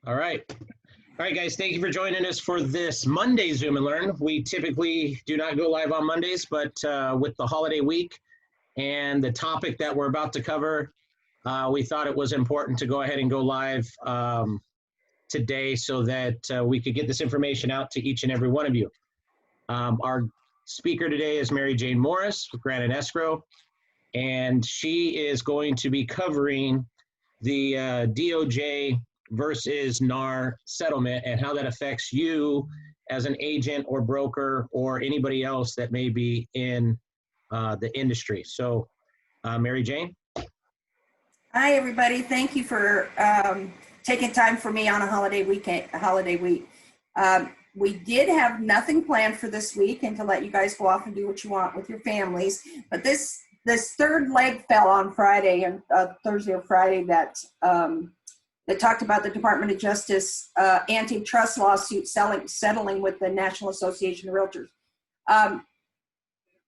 All right. All right, guys, thank you for joining us for this Monday Zoom and Learn. We typically do not go live on Mondays, but with the holiday week and the topic that we're about to cover, we thought it was important to go ahead and go live today so that we could get this information out to each and every one of you. Our speaker today is Mary Jane Morris with Grant and Escrow, and she is going to be covering the DOJ versus NAR settlement and how that affects you as an agent or broker or anybody else that may be in the industry. So, Mary Jane. Hi, everybody. Thank you for taking time for me on a holiday week. We did have nothing planned for this week and to let you guys go off and do what you want with your families. But this third leg fell on Friday and Thursday or Friday that talked about the Department of Justice antitrust lawsuit settling with the National Association of Realtors.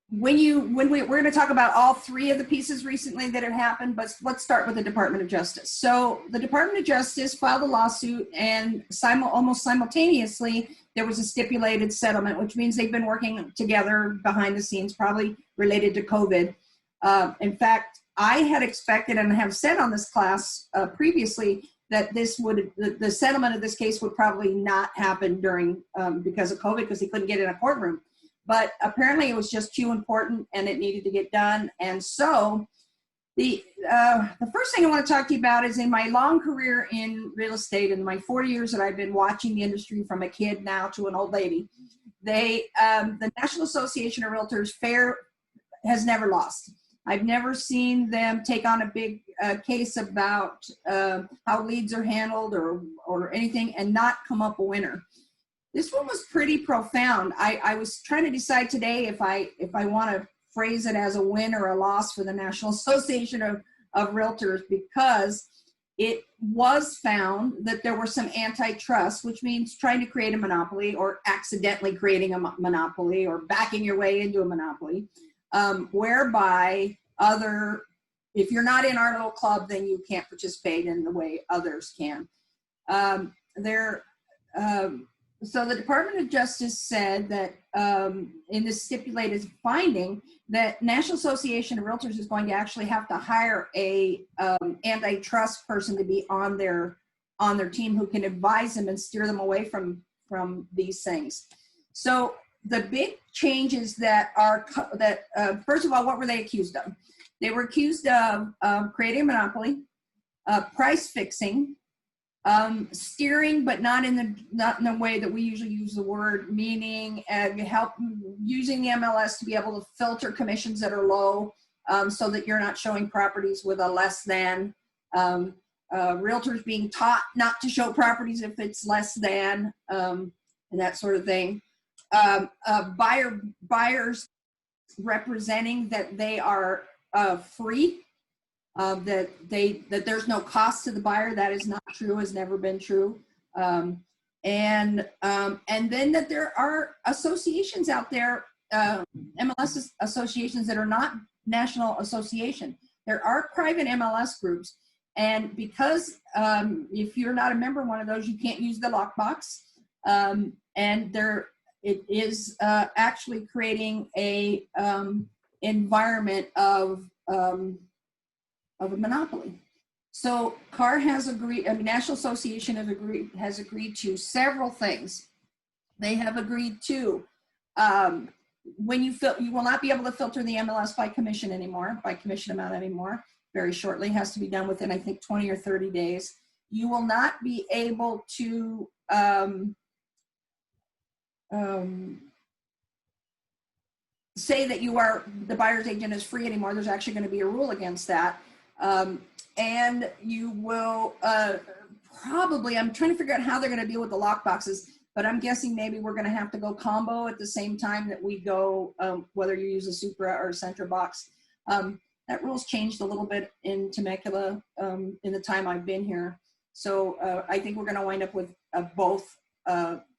We're going to talk about all three of the pieces recently that have happened, but let's start with the Department of Justice. So the Department of Justice filed a lawsuit, and almost simultaneously, there was a stipulated settlement, which means they've been working together behind the scenes, probably related to COVID. In fact, I had expected and have said on this class previously that the settlement of this case would probably not happen during because of COVID, because he couldn't get in a courtroom. But apparently it was just too important and it needed to get done. And so the first thing I want to talk to you about is in my long career in real estate, in my 40 years that I've been watching the industry from a kid now to an old lady, the National Association of Realtors has never lost. I've never seen them take on a big case about how leads are handled or anything and not come up a winner. This one was pretty profound. I was trying to decide today if I want to phrase it as a win or a loss for the National Association of Realtors, because it was found that there were some antitrust, which means trying to create a monopoly or accidentally creating a monopoly or backing your way into a monopoly, whereby if you're not in our little club, then you can't participate in the way others can. So the Department of Justice said that in this stipulated finding that National Association of Realtors is going to actually have to hire a antitrust person to be on their team who can advise them and steer them away from these things. So the big changes that first of all, what were they accused of? They were accused of creating a monopoly, price fixing, steering, but not in the way that we usually use the word, meaning using the MLS to be able to filter commissions that are low, so that you're not showing properties with a less than, realtors being taught not to show properties if it's less than, and that sort of thing. Buyers representing that they are free. That there's no cost to the buyer. That is not true, has never been true. And then that there are associations out there, MLS associations that are not national association. There are private MLS groups. And because if you're not a member of one of those, you can't use the lockbox. And it is actually creating a environment of a monopoly. So CAR has agreed, National Association has agreed to several things. They have agreed to, when you will not be able to filter the MLS by commission amount anymore, very shortly. It has to be done within, I think, 20 or 30 days. You will not be able to say that the buyer's agent is free anymore. There's actually going to be a rule against that. And you will probably, I'm trying to figure out how they're going to deal with the lock boxes, but I'm guessing maybe we're going to have to go combo at the same time that we go, whether you use a Supra or a Sentra box. That rule's changed a little bit in Temecula in the time I've been here. So I think we're going to wind up with both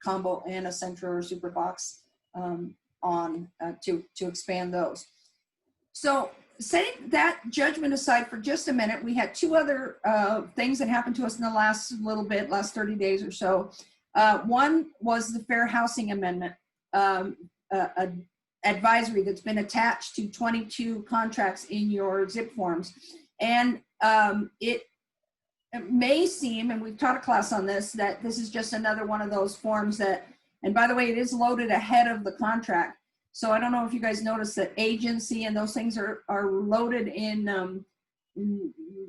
combo and a Sentra or Supra box to expand those. So setting that judgment aside for just a minute, we had two other things that happened to us in the last 30 days or so. One was the Fair Housing Amendment advisory that's been attached to 22 contracts in your zip forms. And it may seem, and we've taught a class on this, that this is just another one of those forms that, and by the way, it is loaded ahead of the contract. So I don't know if you guys noticed that agency and those things are loaded in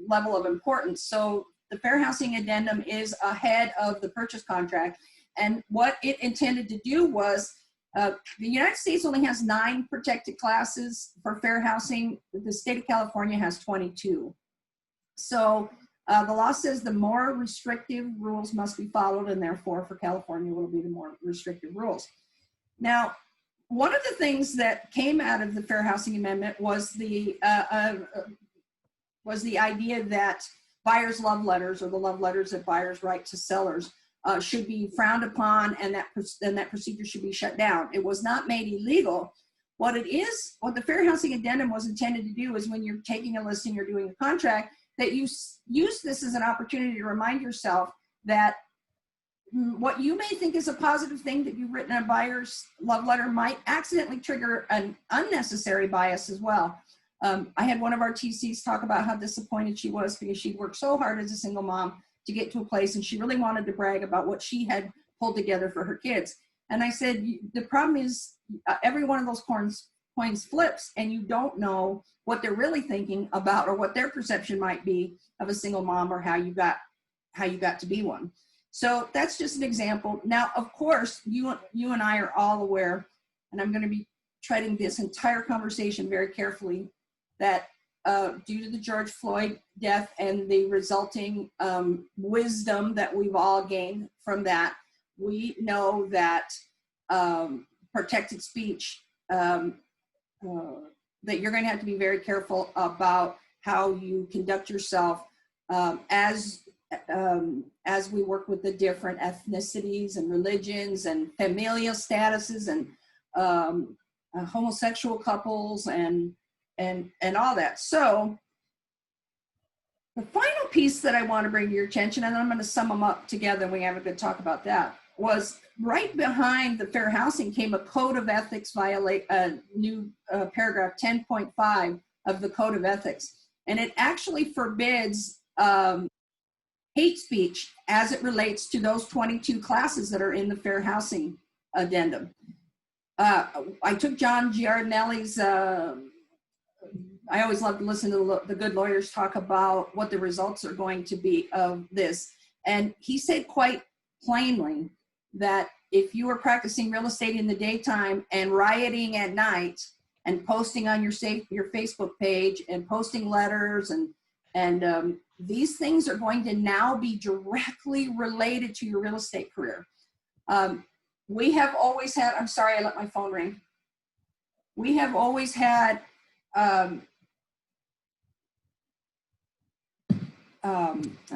level of importance. So the Fair Housing Addendum is ahead of the purchase contract. And what it intended to do was, the United States only has 9 protected classes for fair housing. The state of California has 22. So the law says the more restrictive rules must be followed, and therefore for California will be the more restrictive rules. Now, one of the things that came out of the Fair Housing Amendment was the idea that buyers' love letters, or the love letters that buyers write to sellers, should be frowned upon, and that procedure should be shut down. It was not made illegal. What the Fair Housing Addendum was intended to do is, when you're taking a listing or doing a contract, that you use this as an opportunity to remind yourself that what you may think is a positive thing that you've written in a buyer's love letter might accidentally trigger an unnecessary bias as well. I had one of our TCs talk about how disappointed she was because she'd worked so hard as a single mom to get to a place, and she really wanted to brag about what she had pulled together for her kids. And I said, the problem is every one of those coins flips, and you don't know what they're really thinking about, or what their perception might be of a single mom, or how you got to be one. So that's just an example. Now, of course, you and I are all aware, and I'm going to be treading this entire conversation very carefully, that due to the George Floyd death and the resulting wisdom that we've all gained from that, we know that protected speech, that you're going to have to be very careful about how you conduct yourself as we work with the different ethnicities and religions and familial statuses and homosexual couples and all that. So the final piece that I want to bring to your attention, and I'm going to sum them up together and we have a good talk about that, was right behind the fair housing came a code of ethics new paragraph 10.5 of the code of ethics. And it actually forbids hate speech as it relates to those 22 classes that are in the Fair Housing Addendum. I took John Giardinelli's, I always love to listen to the good lawyers talk about what the results are going to be of this. And he said quite plainly that if you are practicing real estate in the daytime and rioting at night and posting on your Facebook page and posting letters and these things are going to now be directly related to your real estate career. We have always had, I'm sorry, I let my phone ring. We have always had, I'm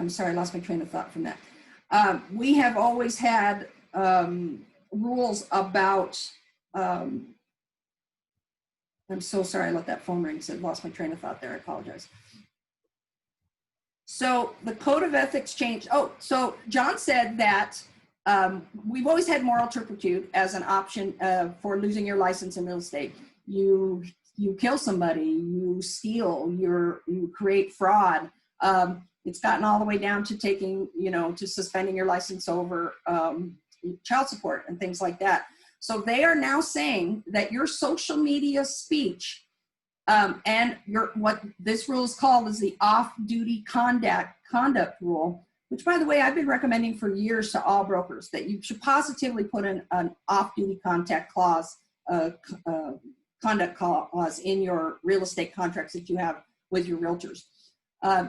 sorry, I lost my train of thought from that. We have always had rules about, I'm so sorry, I let that phone ring, so I lost my train of thought there, I apologize. So the code of ethics changed. Oh, so John said that we've always had moral turpitude as an option for losing your license in real estate. You kill somebody, you steal, you create fraud. It's gotten all the way down to taking, to suspending your license over child support and things like that. So they are now saying that your social media speech and what this rule is called is the off-duty conduct rule, which, by the way, I've been recommending for years to all brokers, that you should positively put in an off-duty conduct clause in your real estate contracts that you have with your realtors.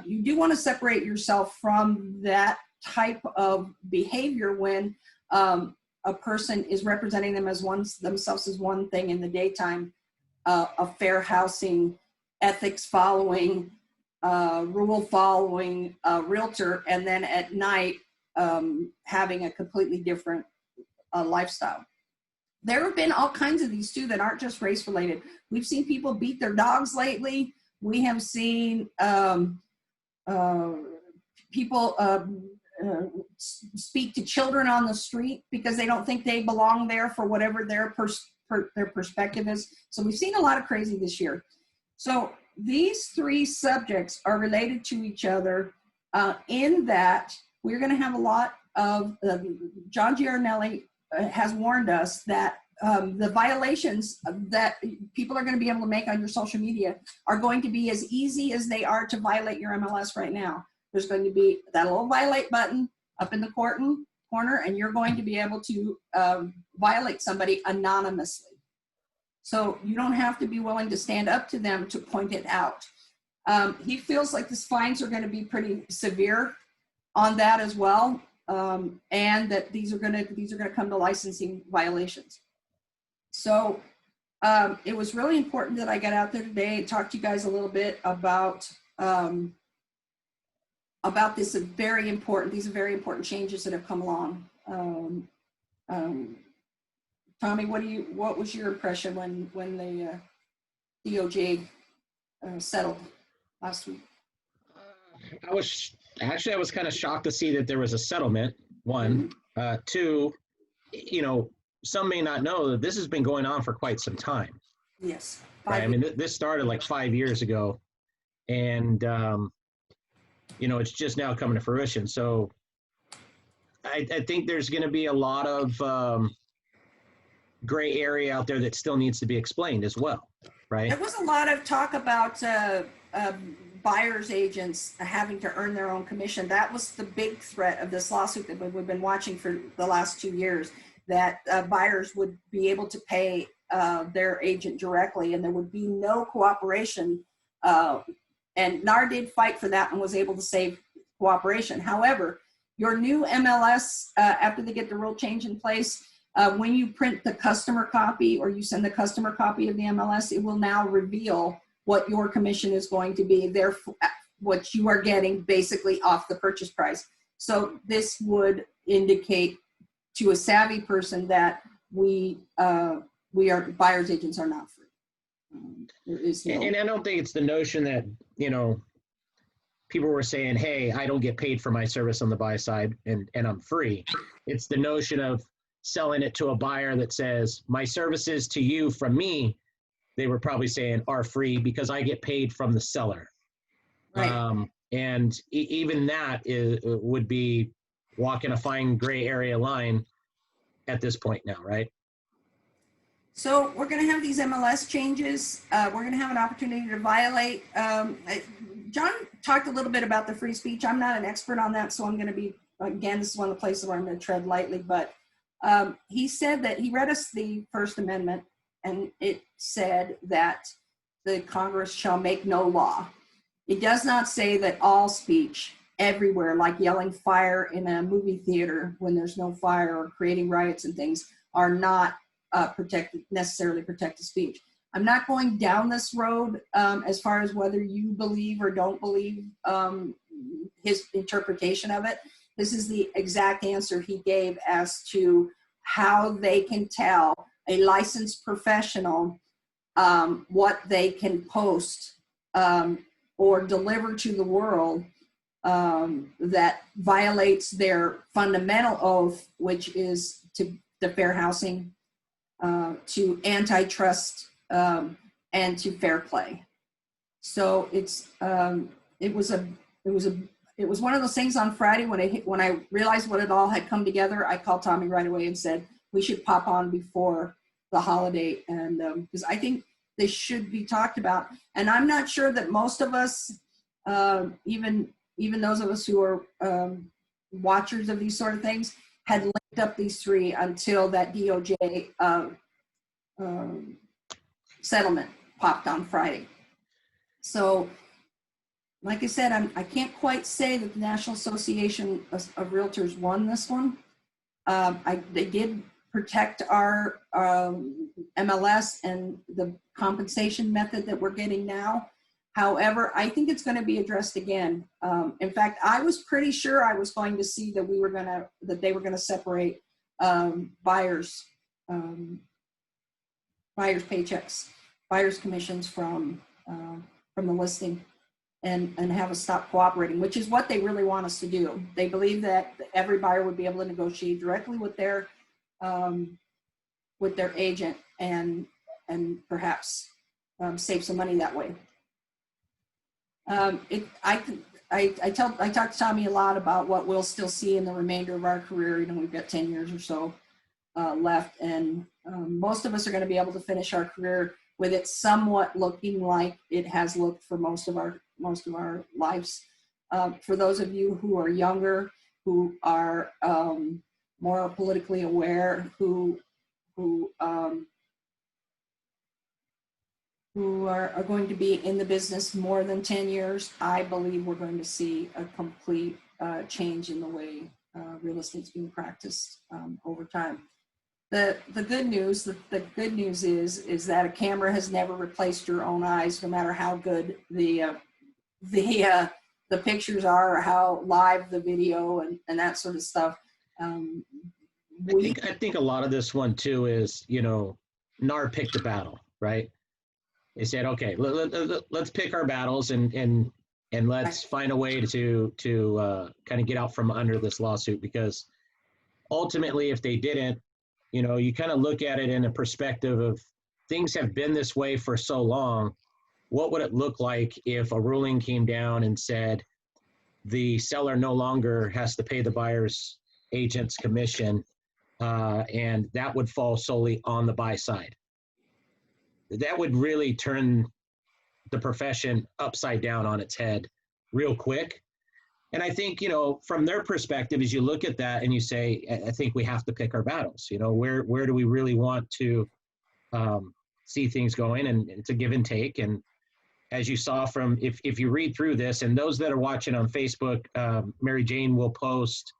You do want to separate yourself from that type of behavior when a person is representing themselves as one thing in the daytime, a fair housing, ethics following, rule following realtor, and then at night having a completely different lifestyle. There have been all kinds of these too that aren't just race related. We've seen people beat their dogs lately. We have seen people speak to children on the street because they don't think they belong there for whatever their perspective is. So we've seen a lot of crazy this year. So these three subjects are related to each other in that we're going to have a lot of, John Giarnelli has warned us that the violations that people are going to be able to make on your social media are going to be as easy as they are to violate your MLS right now. There's going to be that little violate button up in the corner, and you're going to be able to violate somebody anonymously. So you don't have to be willing to stand up to them to point it out. He feels like the fines are going to be pretty severe on that as well, and that these are going to come to licensing violations. So it was really important that I got out there today and talk to you guys a little bit about these are very important changes that have come along. Tommy, what was your impression when the DOJ settled last week? I was kind of shocked to see that there was a settlement. One, two, some may not know that this has been going on for quite some time. Yes. Right? I mean, this started like 5 years ago, and it's just now coming to fruition. So I think there's going to be a lot of gray area out there that still needs to be explained as well, right? There was a lot of talk about buyer's agents having to earn their own commission. That was the big threat of this lawsuit that we've been watching for the last 2 years, that buyers would be able to pay their agent directly, and there would be no cooperation. And NAR did fight for that and was able to save cooperation. However, your new MLS, after they get the rule change in place, when you print the customer copy or you send the customer copy of the MLS, it will now reveal what your commission is going to be, therefore what you are getting basically off the purchase price. So this would indicate to a savvy person that buyer's agents are not free. There is no. And I don't think it's the notion that, people were saying, hey, I don't get paid for my service on the buy side and I'm free. It's the notion of selling it to a buyer that says, my services to you from me, they were probably saying are free because I get paid from the seller. Right. And even that would be walking a fine gray area line at this point now, right? So we're going to have these MLS changes. We're going to have an opportunity to violate. John talked a little bit about the free speech. I'm not an expert on that, so I'm going to be, again, this is one of the places where I'm going to tread lightly. But he said that he read us the First Amendment, and it said that the Congress shall make no law. It does not say that all speech everywhere, like yelling fire in a movie theater when there's no fire or creating riots and things, are not necessarily protected speech. I'm not going down this road as far as whether you believe or don't believe his interpretation of it. This is the exact answer he gave as to how they can tell a licensed professional what they can post or deliver to the world that violates their fundamental oath, which is to the fair housing, to antitrust, and to fair play. So it was one of those things on Friday when I realized what it all had come together. I called Tommy right away and said we should pop on before the holiday, and because I think this should be talked about. And I'm not sure that most of us, even those of us who are watchers of these sort of things, had linked up these three until that DOJ settlement popped on Friday. So, like I said, I can't quite say that the National Association of Realtors won this one. They did protect our MLS and the compensation method that we're getting now. However, I think it's going to be addressed again. In fact, I was pretty sure I was going to see that they were going to separate buyers' paychecks, buyers' commissions from the listing and have us stop cooperating, which is what they really want us to do. They believe that every buyer would be able to negotiate directly with their agent and perhaps save some money that way. I talk to Tommy a lot about what we'll still see in the remainder of our career. You know, we've got 10 years or so left, and most of us are going to be able to finish our career with it somewhat looking like it has looked for most of our lives. For those of you who are younger, who are more politically aware, who are going to be in the business more than 10 years, I believe we're going to see a complete change in the way real estate's being practiced over time. The good news is that a camera has never replaced your own eyes, no matter how good the pictures are or how live the video and that sort of stuff. I think a lot of this one too is, you know, NAR picked a battle, right? They said, okay, let's pick our battles and let's find a way to kind of get out from under this lawsuit, because ultimately, if they didn't, you know, you kind of look at it in a perspective of things have been this way for so long. What would it look like if a ruling came down and said the seller no longer has to pay the buyer's agent's commission, and that would fall solely on the buy side? That would really turn the profession upside down on its head real quick. And I think, you know, from their perspective, as you look at that and you say, I think we have to pick our battles. You know, where do we really want to see things going? And it's a give and take. And as you saw from, if you read through this, and those that are watching on Facebook, Mary Jane will post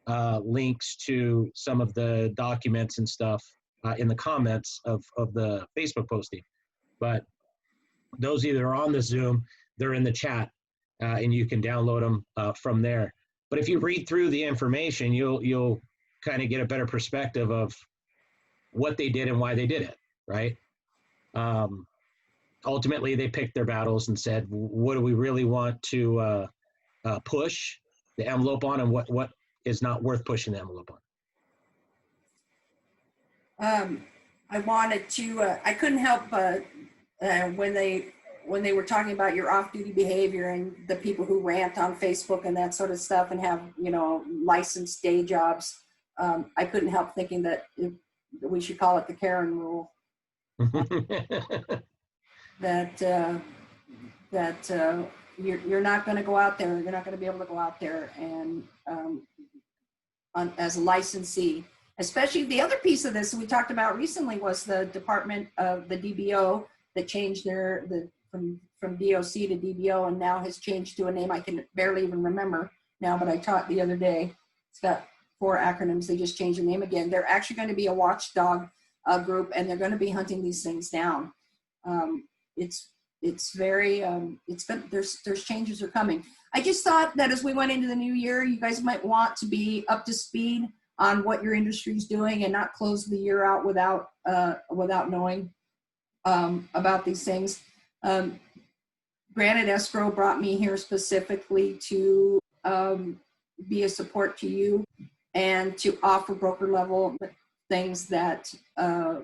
links to some of the documents and stuff in the comments of the Facebook posting. But those either are on the Zoom, they're in the chat, and you can download them from there. But if you read through the information, you'll kind of get a better perspective of what they did and why they did it, right? Ultimately, they picked their battles and said, what do we really want to push the envelope on, and what is not worth pushing the envelope on? I wanted to, I couldn't help when they were talking about your off-duty behavior and the people who rant on Facebook and that sort of stuff and have, you know, licensed day jobs, I couldn't help thinking that we should call it the Karen rule. That you're not going to go out there. You're not going to be able to go out there and as a licensee. Especially the other piece of this we talked about recently was the Department of the DBO that changed from DOC to DBO and now has changed to a name I can barely even remember now, but I taught the other day. It's got 4 acronyms. They just changed the name again. They're actually going to be a watchdog group, and they're going to be hunting these things down. It's very there's changes are coming. I just thought that as we went into the new year, you guys might want to be up to speed on what your industry is doing and not close the year out without knowing about these things. Granted, escrow brought me here specifically to be a support to you and to offer broker level things that are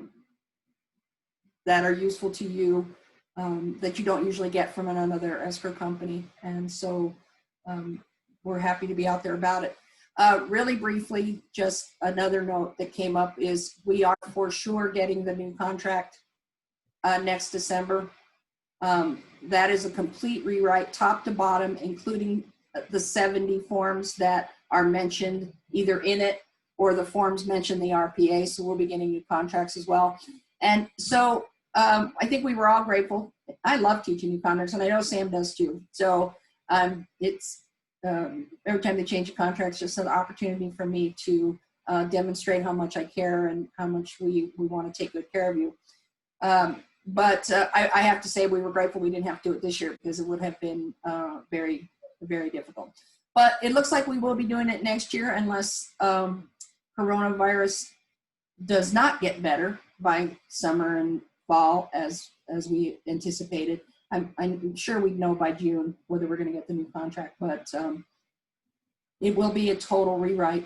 useful to you that you don't usually get from another escrow company. And so we're happy to be out there about it. Really briefly, just another note that came up is we are for sure getting the new contract next December. That is a complete rewrite top to bottom, including the 70 forms that are mentioned either in it or the forms mention the RPA. So we'll be getting new contracts as well. And so I think we were all grateful. I love teaching new contracts, and I know Sam does too. So it's every time they change a contract, it's just an opportunity for me to demonstrate how much I care and how much we want to take good care of you. But I have to say we were grateful we didn't have to do it this year because it would have been very, very difficult. But it looks like we will be doing it next year unless coronavirus does not get better by summer and fall as we anticipated. I'm sure we'd know by June whether we're going to get the new contract, but it will be a total rewrite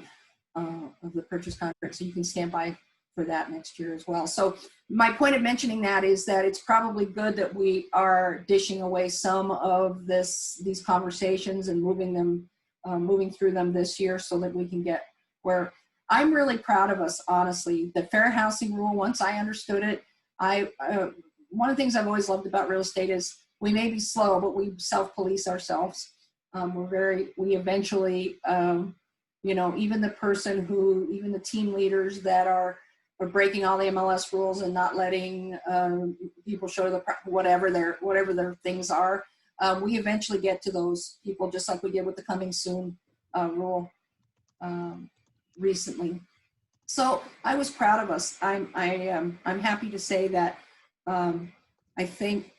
of the purchase contract, so you can stand by for that next year as well. So my point of mentioning that is that it's probably good that we are dishing away some of these conversations and moving through them this year so that we can get where I'm really proud of us, honestly. The fair housing rule, once I understood it, one of the things I've always loved about real estate is we may be slow, but we self-police ourselves. We eventually, even the team leaders that are breaking all the MLS rules and not letting people show whatever their things are. We eventually get to those people, just like we did with the coming soon rule recently. So I was proud of us. I'm happy to say that I think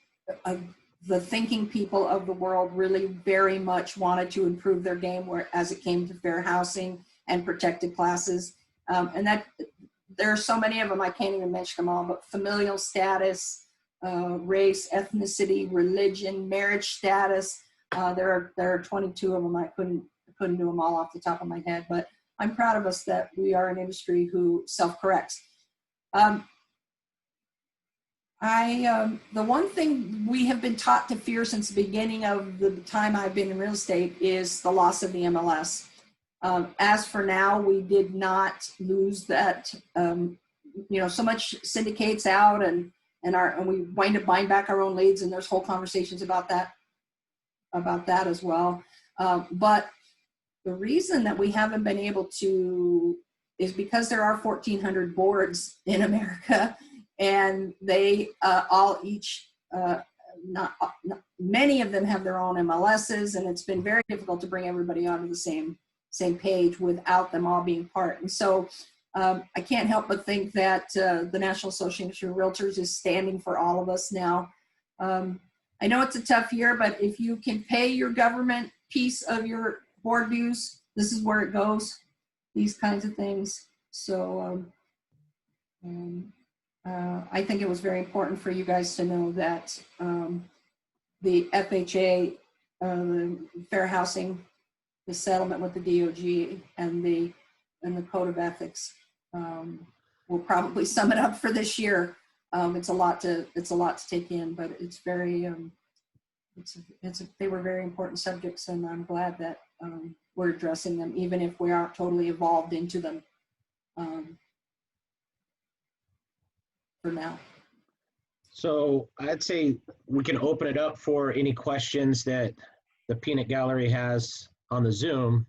the thinking people of the world really very much wanted to improve their game as it came to fair housing and protected classes. And that there are so many of them, I can't even mention them all, but familial status, race, ethnicity, religion, marriage status. There are 22 of them. I couldn't do them all off the top of my head, but I'm proud of us that we are an industry who self-corrects. The one thing we have been taught to fear since the beginning of the time I've been in real estate is the loss of the MLS. As for now, we did not lose that. So much syndicates out and we wind up buying back our own leads, and there's whole conversations about that as well. But the reason that we haven't been able to is because there are 1,400 boards in America, and they many of them have their own MLSs, and it's been very difficult to bring everybody onto the same page without them all being part. And so I can't help but think that the National Association of Realtors is standing for all of us now. I know it's a tough year, but if you can pay your government piece of your board dues, this is where it goes, these kinds of things. So I think it was very important for you guys to know that the FHA, the fair housing, the settlement with the DOJ, and the code of ethics will probably sum it up for this year. It's a lot to take in, but it's very they were very important subjects, and I'm glad that we're addressing them, even if we aren't totally evolved into them for now. So I'd say we can open it up for any questions that the peanut gallery has on the Zoom.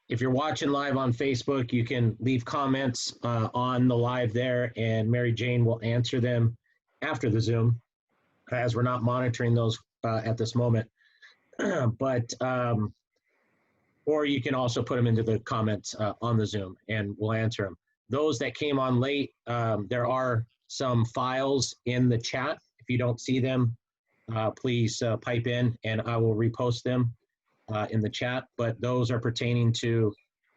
If you're watching live on Facebook, you can leave comments on the live there, and Mary Jane will answer them after the Zoom, as we're not monitoring those at this moment. But or you can also put them into the comments on the Zoom, and we'll answer them. Those that came on late, there are some files in the chat. If you don't see them, please pipe in, and I will repost them in the chat. But those are pertaining to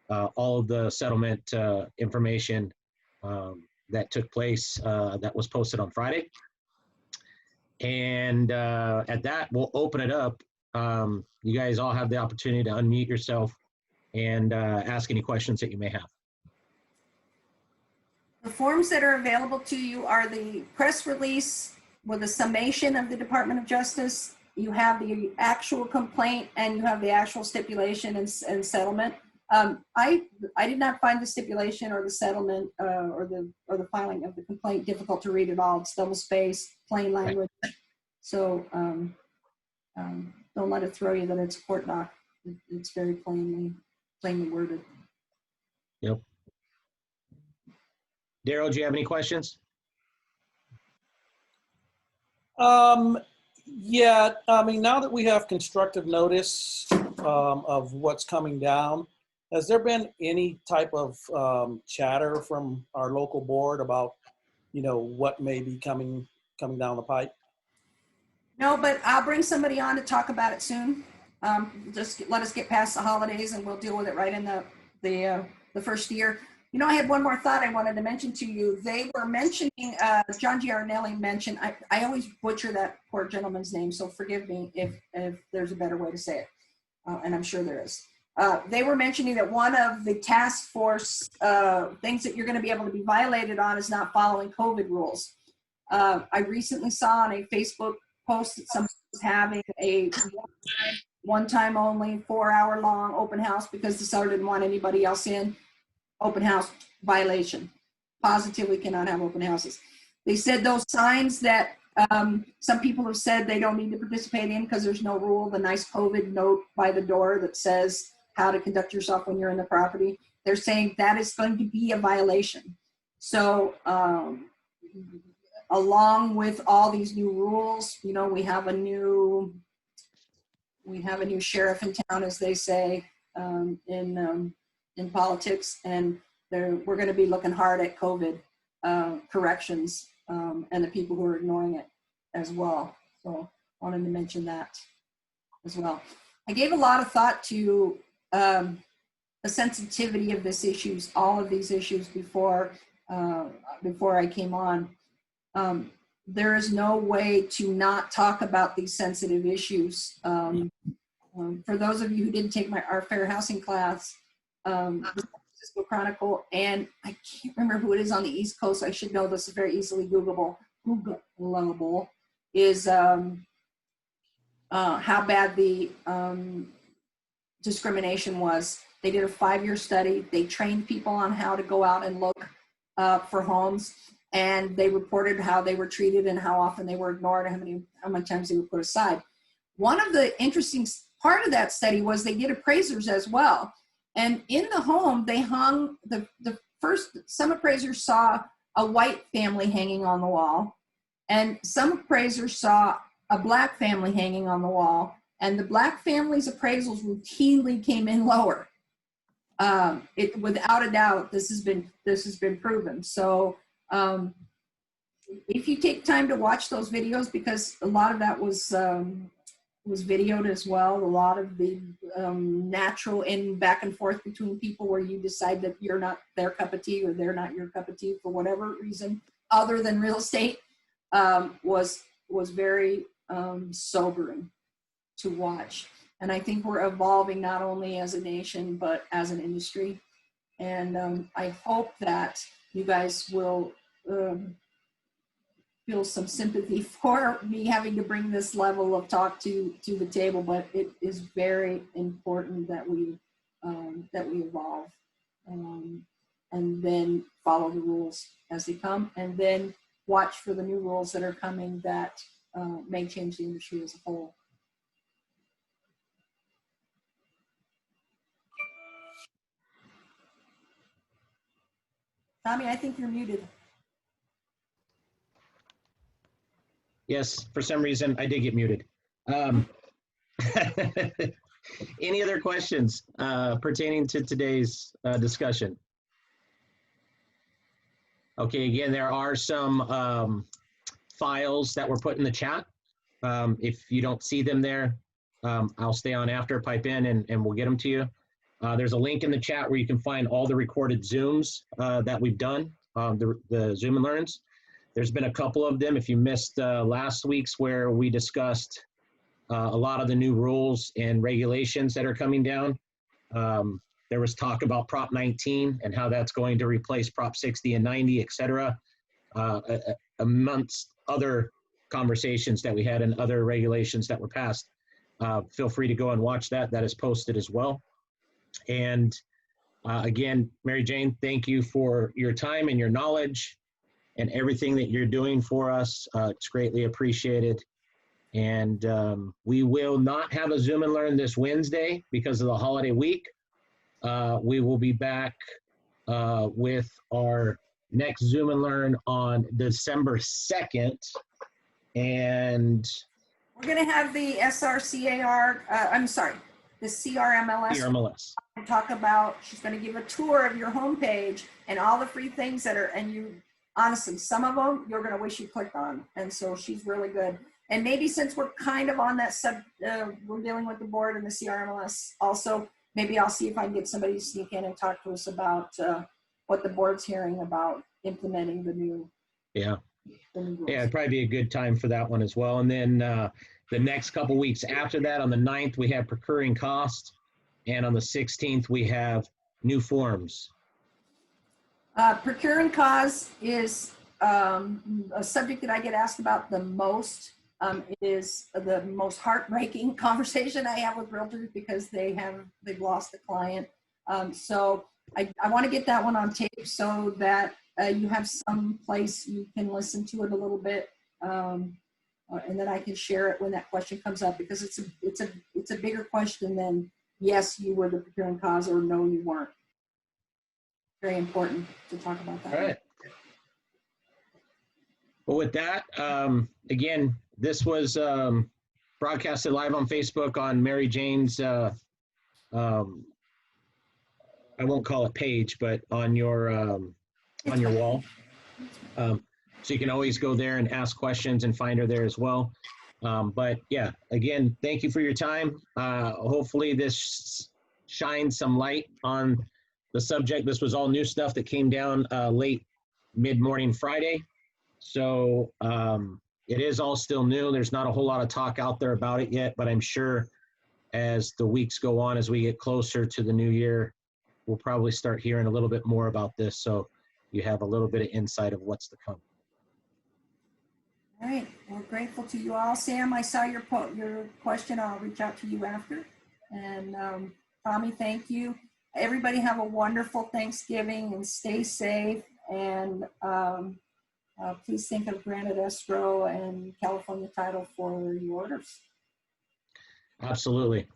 all of the settlement information that took place that was posted on Friday. And at that, we'll open it up. You guys all have the opportunity to unmute yourself and ask any questions that you may have. The forms that are available to you are the press release with a summation of the Department of Justice. You have the actual complaint, and you have the actual stipulation and settlement. I did not find the stipulation or the settlement or the filing of the complaint difficult to read at all. It's double spaced, plain language. So don't let it throw you that it's a court doc. It's very plainly worded. Yep. Daryl, do you have any questions? Yeah, I mean, now that we have constructive notice of what's coming down, has there been any type of chatter from our local board about, what may be coming down the pipe? No, but I'll bring somebody on to talk about it soon. Just let us get past the holidays, and we'll deal with it right in the first year. You know, I had one more thought I wanted to mention to you. They were mentioning, John Giarnelli mentioned, I always butcher that poor gentleman's name, so forgive me if there's a better way to say it, and I'm sure there is. They were mentioning that one of the task force things that you're going to be able to be violated on is not following COVID rules. I recently saw on a Facebook post that somebody was having a one time only 4-hour long open house because the seller didn't want anybody else in. Open house violation. Positively cannot have open houses. They said those signs that some people have said they don't need to participate in because there's no rule, the nice COVID note by the door that says how to conduct yourself when you're in the property, they're saying that is going to be a violation. So along with all these new rules, you know, we have a new sheriff in town, as they say, in politics, and we're going to be looking hard at COVID corrections and the people who are ignoring it as well. So wanted to mention that as well. I gave a lot of thought to the sensitivity of this issues, all of these issues before I came on. There is no way to not talk about these sensitive issues. For those of you who didn't take our fair housing class, the San Francisco Chronicle, and I can't remember who it is on the East Coast. I should know this is very easily Googleable, is how bad the discrimination was. They did a 5-year study. They trained people on how to go out and look for homes, and they reported how they were treated and how often they were ignored and how many times they were put aside. One of the interesting part of that study was they did appraisers as well. And in the home, they hung some appraisers saw a white family hanging on the wall, and some appraisers saw a black family hanging on the wall, and the black family's appraisals routinely came in lower. Without a doubt, this has been proven. So if you take time to watch those videos, because a lot of that was videoed as well, a lot of the natural in back and forth between people where you decide that you're not their cup of tea or they're not your cup of tea for whatever reason other than real estate, was very sobering to watch. And I think we're evolving not only as a nation, but as an industry. And I hope that you guys will feel some sympathy for me having to bring this level of talk to the table, but it is very important that we evolve and then follow the rules as they come, and then watch for the new rules that are coming that may change the industry as a whole. Tommy, I think you're muted. Yes, for some reason I did get muted. Any other questions pertaining to today's discussion? Okay, again, there are some files that were put in the chat. If you don't see them there, I'll stay on after, pipe in, and we'll get them to you. There's a link in the chat where you can find all the recorded Zooms that we've done, the Zoom and Learns. There's been a couple of them. If you missed last week's where we discussed a lot of the new rules and regulations that are coming down, there was talk about Prop 19 and how that's going to replace Prop 60 and 90, et cetera, amongst other conversations that we had and other regulations that were passed. Feel free to go and watch that. That is posted as well. And again, Mary Jane, thank you for your time and your knowledge and everything that you're doing for us. It's greatly appreciated. And we will not have a Zoom and Learn this Wednesday because of the holiday week. We will be back with our next Zoom and Learn on December 2nd. And we're going to have the the CRMLS. Talk about, she's going to give a tour of your homepage and all the free things that are, and you, honestly, some of them you're going to wish you clicked on. And so she's really good. And maybe since we're kind of on that we're dealing with the board and the CRMLS also, maybe I'll see if I can get somebody to sneak in and talk to us about what the board's hearing about implementing the new Yeah. rules. Yeah, it'd probably be a good time for that one as well. And then the next couple weeks after that, on the 9th, we have procuring cost. And on the 16th, we have new forms. Procure and cause is a subject that I get asked about the most. It is the most heartbreaking conversation I have with realtors because they've lost a client. So I want to get that one on tape so that you have some place you can listen to it a little bit, and then I can share it when that question comes up, because it's a bigger question than yes, you were the procuring cause or no, you weren't. Very important to talk about that. All right. Well, with that, again, this was broadcasted live on Facebook on Mary Jane's, I won't call it page, but on your wall. So you can always go there and ask questions and find her there as well. But yeah, again, thank you for your time. Hopefully this shines some light on the subject. This was all new stuff that came down late mid-morning Friday. So it is all still new. There's not a whole lot of talk out there about it yet, but I'm sure as the weeks go on, as we get closer to the new year, we'll probably start hearing a little bit more about this. So you have a little bit of insight of what's to come. All right, we're grateful to you all. Sam, I saw your question. I'll reach out to you after. And Tommy, thank you. Everybody have a wonderful Thanksgiving and stay safe. And please think of Granite Escrow and California Title for your orders. Absolutely.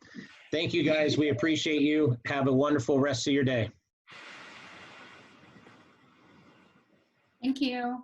Thank you, guys. We appreciate you. Have a wonderful rest of your day. Thank you.